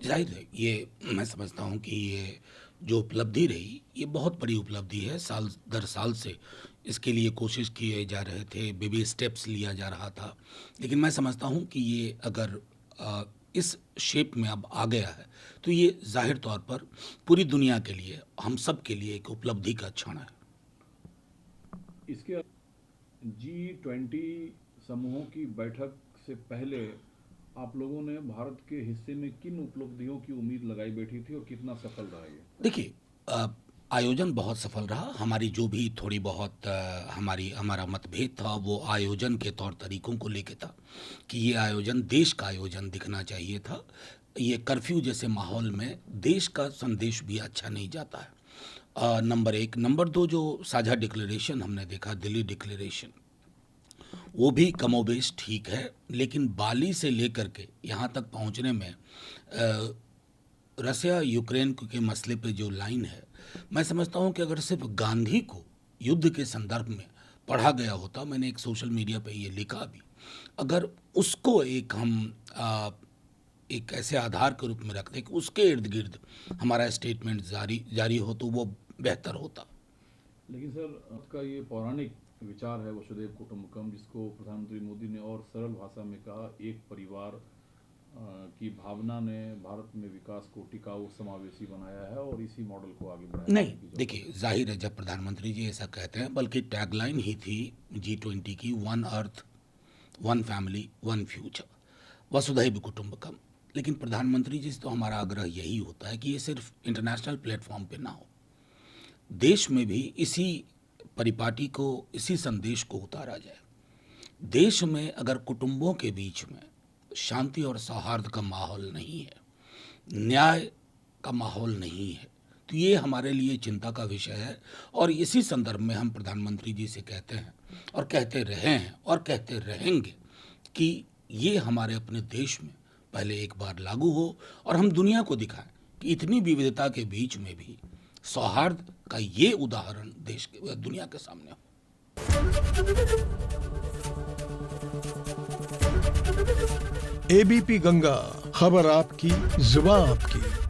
जाहिर है ये मैं समझता हूँ कि ये जो उपलब्धि रही ये बहुत बड़ी उपलब्धि है। साल दर साल से इसके लिए कोशिश किए जा रहे थे, बेबी स्टेप्स लिया जा रहा था। लेकिन मैं समझता हूँ कि ये अगर इस शेप में अब आ गया है तो ये ज़ाहिर तौर पर पूरी दुनिया के लिए, हम सब के लिए एक उपलब्धि का क्षण है। इसके G20 समूहों की बैठक से पहले आप लोगों ने भारत के हिस्से में किन उपलब्धियों की उम्मीद लगाई बैठी थी और कितना सफल रहा ये? देखिए, आयोजन बहुत सफल रहा। हमारी जो भी थोड़ी बहुत हमारा मतभेद था वो आयोजन के तौर तरीकों को लेके था कि ये आयोजन देश का आयोजन दिखना चाहिए था। ये कर्फ्यू जैसे माहौल में देश का संदेश भी अच्छा नहीं जाता है। नंबर एक। नंबर दो, जो साझा डिक्लेरेशन हमने देखा, दिल्ली डिक्लेरेशन, वो भी कमोबेश ठीक है, लेकिन बाली से लेकर के यहाँ तक पहुँचने में रसिया यूक्रेन के मसले पे जो लाइन है, मैं समझता हूँ कि अगर सिर्फ गांधी को युद्ध के संदर्भ में पढ़ा गया होता, मैंने एक सोशल मीडिया पे ये लिखा भी, अगर उसको एक हम एक ऐसे आधार के रूप में रखते कि उसके इर्द गिर्द हमारा स्टेटमेंट जारी हो तो वो बेहतर होता। लेकिन सर, आपका ये पौराणिक विचार है वसुधैव कुटुंबकम, जिसको प्रधानमंत्री मोदी ने और सरल भाषा में कहा, एक परिवार की भावना ने भारत में विकास को टिकाऊ समावेशी बनाया है और इसी मॉडल को आगे बढ़ाया। नहीं, देखिए, जाहिर है जब प्रधानमंत्री जी ऐसा कहते हैं, बल्कि टैगलाइन ही थी G20 की, one earth, one family, one future, वसुधैव कुटुंबकम। लेकिन प्रधानमंत्री जी से तो हमारा आग्रह यही होता है कि ये सिर्फ इंटरनेशनल प्लेटफॉर्म पे ना हो, देश में भी इसी परिपाटी को, इसी संदेश को उतारा जाए। देश में अगर कुटुंबों के बीच में शांति और सौहार्द का माहौल नहीं है, न्याय का माहौल नहीं है, तो ये हमारे लिए चिंता का विषय है। और इसी संदर्भ में हम प्रधानमंत्री जी से कहते हैं और कहते रहे हैं और कहते रहेंगे कि ये हमारे अपने देश में पहले एक बार लागू हो और हम दुनिया को दिखाएं कि इतनी विविधता के बीच में भी सौहार्द का ये उदाहरण देश के, दुनिया के सामने हो। एबीपी गंगा, खबर आपकी, जुबान आपकी।